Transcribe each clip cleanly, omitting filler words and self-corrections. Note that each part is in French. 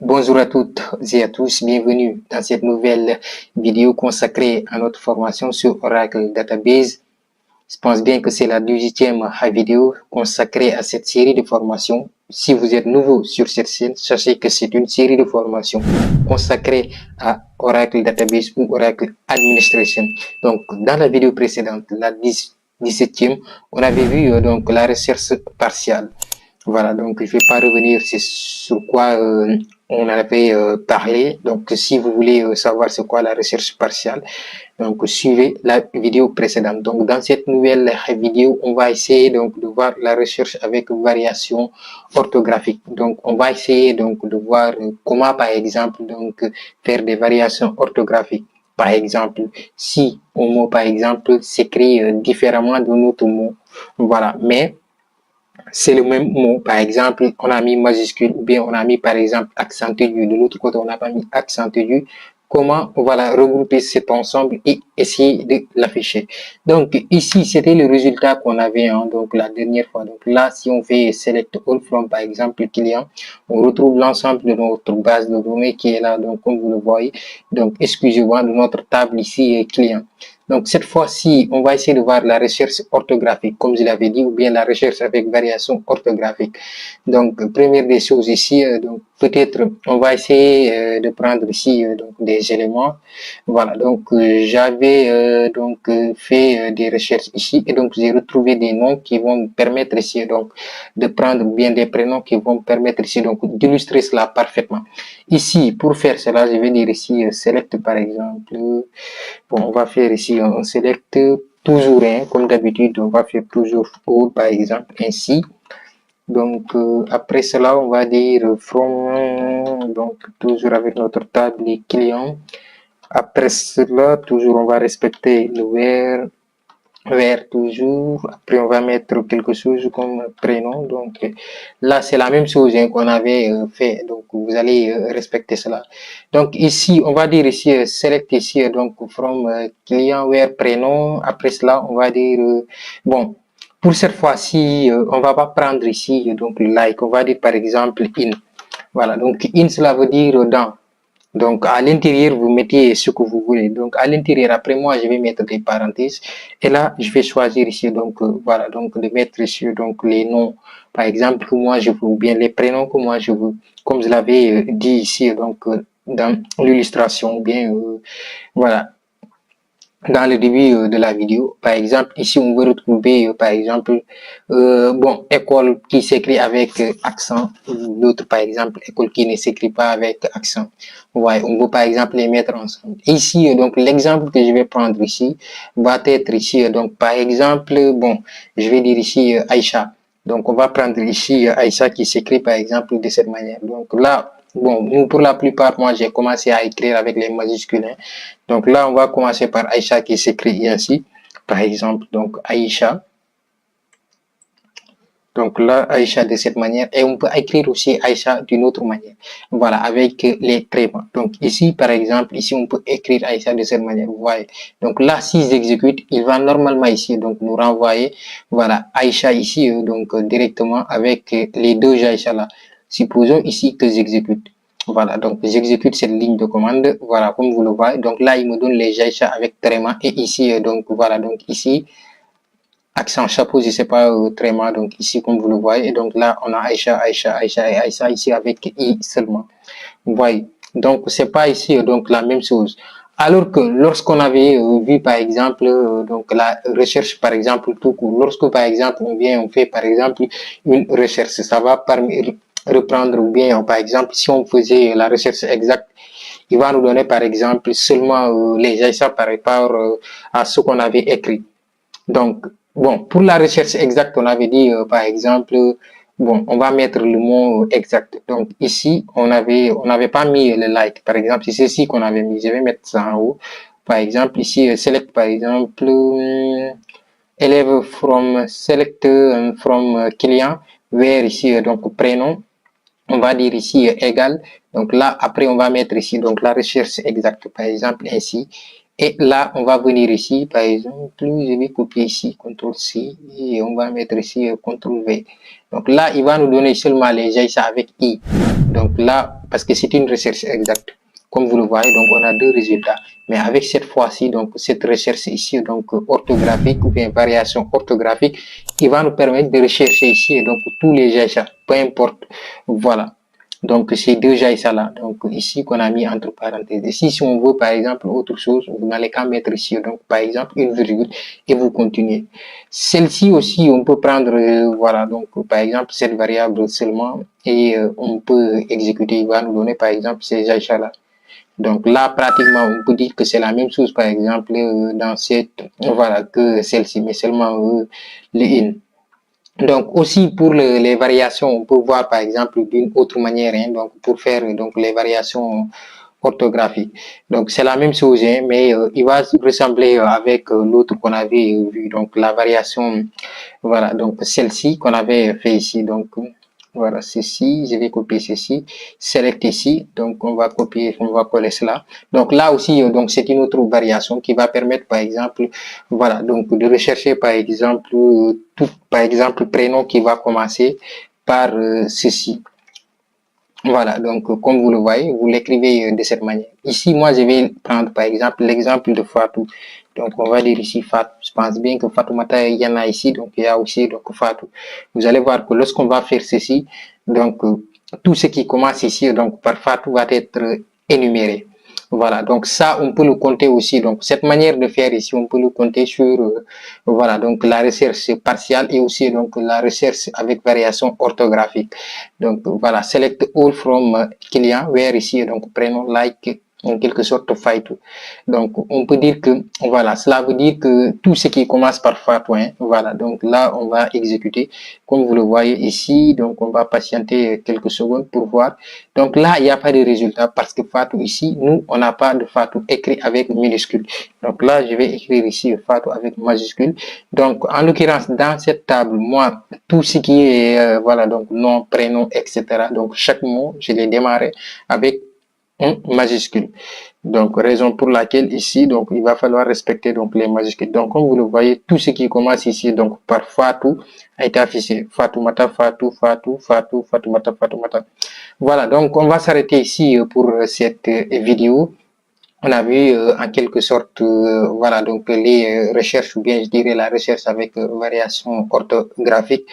Bonjour à toutes et à tous, bienvenue dans cette nouvelle vidéo consacrée à notre formation sur Oracle Database. Je pense bien que c'est la 18e vidéo consacrée à cette série de formations. Si vous êtes nouveau sur cette chaîne, sachez que c'est une série de formations consacrée à Oracle Database ou Oracle Administration. Donc, dans la vidéo précédente, la 17e, on avait vu donc la recherche partielle. Voilà, donc je ne vais pas revenir sur quoi on avait parlé. Donc, si vous voulez savoir c'est quoi la recherche partielle, donc suivez la vidéo précédente. Donc, dans cette nouvelle vidéo, on va essayer donc de voir la recherche avec variation orthographique. Donc, on va essayer donc de voir comment, par exemple, donc faire des variations orthographiques. Par exemple, si un mot, par exemple, s'écrit différemment d'un autre mot, voilà. Mais c'est le même mot. Par exemple, on a mis majuscule ou bien on a mis par exemple accent aigu. De l'autre côté, on n'a pas mis accent aigu. Comment voilà regrouper cet ensemble et essayer de l'afficher. Donc ici, c'était le résultat qu'on avait donc la dernière fois. Donc là, si on fait select all from par exemple client, on retrouve l'ensemble de notre base de données qui est là. Donc comme vous le voyez, donc exclusivement de notre table ici client. Donc, cette fois-ci, on va essayer de voir la recherche orthographique, comme je l'avais dit, ou bien la recherche avec variation orthographique. Donc, première des choses ici, donc peut-être on va essayer de prendre ici donc des éléments. Voilà, donc j'avais fait des recherches ici et donc j'ai retrouvé des noms qui vont me permettre ici donc de prendre bien des prénoms qui vont me permettre ici donc d'illustrer cela parfaitement. Ici, pour faire cela, je vais dire ici select par exemple. Bon, on va faire ici un select toujours, comme d'habitude, on va faire toujours all par exemple, ainsi. Donc, après cela, on va dire from, donc toujours avec notre table les clients. Après cela, toujours, on va respecter le where toujours. Après, on va mettre quelque chose comme prénom. Donc, là, c'est la même chose qu'on avait fait. Donc, vous allez respecter cela. Donc, ici, on va dire ici, select ici, donc, from client where prénom. Après cela, on va dire, bon, pour cette fois-ci, on va pas prendre ici, donc, le like. On va dire, par exemple, in. Voilà. Donc, in, cela veut dire dans. Donc, à l'intérieur, vous mettez ce que vous voulez. Donc, à l'intérieur, après moi, je vais mettre des parenthèses. Et là, je vais choisir ici, donc, voilà, donc, de mettre ici, donc, les noms, par exemple, que moi je veux, ou bien les prénoms que moi je veux. Comme je l'avais dit ici, donc, dans l'illustration, bien, voilà, dans le début de la vidéo. Par exemple, ici, on veut retrouver, par exemple, bon, école qui s'écrit avec accent, l'autre, par exemple, école qui ne s'écrit pas avec accent. Ouais, on veut, par exemple, les mettre ensemble. Ici, donc, l'exemple que je vais prendre ici va être ici, donc, par exemple, bon, je vais dire ici Aïcha. Donc, on va prendre ici Aïcha qui s'écrit, par exemple, de cette manière. Donc, là, bon, pour la plupart, moi, j'ai commencé à écrire avec les majuscules. Donc là, on va commencer par Aïcha qui s'écrit ainsi. Par exemple, donc Aïcha. Donc là, Aïcha de cette manière. Et on peut écrire aussi Aïcha d'une autre manière. Voilà, avec les trémas. Donc ici, par exemple, ici, on peut écrire Aïcha de cette manière. Vous voyez. Donc là, si j'exécute, il va normalement ici donc nous renvoyer, voilà, Aïcha ici, donc directement avec les deux Aïcha là. Supposons ici que j'exécute. Voilà, donc j'exécute cette ligne de commande. Voilà, comme vous le voyez. Donc là, il me donne les Aïcha avec tréma. Et ici, donc voilà, donc ici, accent chapeau, je sais pas, tréma. Donc ici, comme vous le voyez. Et donc là, on a Aïcha, Aïcha, Aïcha et Aïcha ici avec I seulement. Vous voyez. Donc c'est pas ici, donc la même chose. Alors que lorsqu'on avait vu par exemple donc la recherche par exemple tout court, lorsque par exemple on fait par exemple une recherche, ça va reprendre ou bien par exemple si on faisait la recherche exacte, il va nous donner par exemple seulement les Aïcha par rapport à ce qu'on avait écrit. Donc bon, pour la recherche exacte, on avait dit par exemple bon, on va mettre le mot exact. Donc ici, on n'avait pas mis le like. Par exemple, c'est ceci qu'on avait mis. Je vais mettre ça en haut. Par exemple, ici, select par exemple, élève from select from client vers ici, donc prénom. On va dire ici égal. Donc là, après, on va mettre ici donc la recherche exacte. Par exemple, ainsi. Et là, on va venir ici, par exemple, je vais copier ici, CTRL-C, et on va mettre ici CTRL-V. Donc là, il va nous donner seulement les GISA avec I. Donc là, parce que c'est une recherche exacte. Comme vous le voyez, donc on a deux résultats. Mais avec cette fois-ci, donc cette recherche ici, donc orthographique ou bien variation orthographique, il va nous permettre de rechercher ici, donc tous les GISA, peu importe. Voilà. Donc, c'est déjà ça là. Donc, ici, qu'on a mis entre parenthèses. Ici, si on veut, par exemple, autre chose, vous n'allez qu'à mettre ici. Donc, par exemple, une virgule et vous continuez. Celle-ci aussi, on peut prendre, voilà, donc, par exemple, cette variable seulement et on peut exécuter. Il va nous donner, par exemple, ces achats là. Donc, là, pratiquement, on peut dire que c'est la même chose, par exemple, dans cette, voilà, que celle-ci, mais seulement les in. Donc aussi pour les variations, on peut voir par exemple d'une autre manière, hein, donc pour faire donc les variations orthographiques. Donc c'est la même chose, hein, mais il va ressembler avec l'autre qu'on avait vu, donc la variation, voilà, donc celle-ci qu'on avait fait ici. Donc voilà, ceci, je vais copier ceci, select ici, donc on va copier, on va coller cela. Donc là aussi, donc c'est une autre variation qui va permettre par exemple, voilà, donc de rechercher par exemple tout, par exemple prénom qui va commencer par ceci. Voilà, donc comme vous le voyez, vous l'écrivez de cette manière. Ici, moi, je vais prendre par exemple l'exemple de Fatou. Donc, on va dire ici Fatou. Je pense bien que Fatoumata, il y en a ici, donc il y a aussi donc Fatou. Vous allez voir que lorsqu'on va faire ceci, donc tout ce qui commence ici, donc par Fatou va être énuméré. Voilà, donc ça, on peut le compter aussi. Donc, cette manière de faire ici, on peut le compter sur, voilà, donc la recherche partielle et aussi donc la recherche avec variation orthographique. Donc, voilà, select all from client, where ici, donc prénom, like, en quelque sorte, Fatou. Donc, on peut dire que, voilà, cela veut dire que tout ce qui commence par Fatou, hein, voilà, donc là, on va exécuter, comme vous le voyez ici, donc on va patienter quelques secondes pour voir. Donc là, il n'y a pas de résultat parce que Fatou ici, nous, on n'a pas de Fatou écrit avec minuscule. Donc là, je vais écrire ici Fatou avec majuscule. Donc, en l'occurrence, dans cette table, moi, tout ce qui est, voilà, donc nom, prénom, etc. Donc, chaque mot, je l'ai démarré avec un majuscule. Donc, raison pour laquelle ici, donc, il va falloir respecter donc les majuscules. Donc, comme vous le voyez, tout ce qui commence ici, donc, par Fatou, a été affiché. Fatoumata, Fatou, Fatou, Fatou, Fatoumata, Fatoumata. Voilà, donc, on va s'arrêter ici pour cette vidéo. On a vu en quelque sorte, voilà, donc les recherches, ou bien je dirais la recherche avec variation orthographique,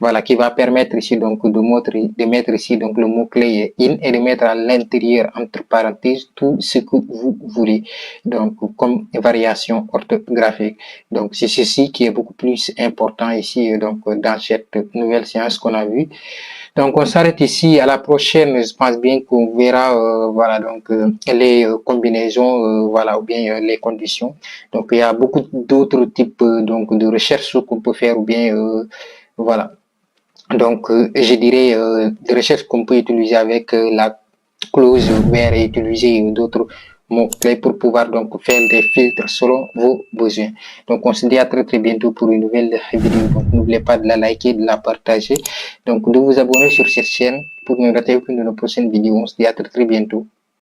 voilà, qui va permettre ici donc de mettre ici donc le mot-clé in et de mettre à l'intérieur, entre parenthèses, tout ce que vous voulez, donc comme variation orthographique. Donc c'est ceci qui est beaucoup plus important ici, donc dans cette nouvelle séance qu'on a vue. Donc, on s'arrête ici. À la prochaine, je pense bien qu'on verra, voilà, donc les combinaisons, voilà, ou bien les conditions. Donc, il y a beaucoup d'autres types donc de recherches qu'on peut faire, ou bien, voilà. Donc, je dirais des recherches qu'on peut utiliser avec la clause where et utiliser d'autres mots-clés pour pouvoir donc faire des filtres selon vos besoins. Donc, on se dit à très très bientôt pour une nouvelle vidéo. Donc, n'oubliez pas de la liker, de la partager. Donc, de vous abonner sur cette chaîne pour ne rater aucune de nos prochaines vidéos. On se dit à très très bientôt.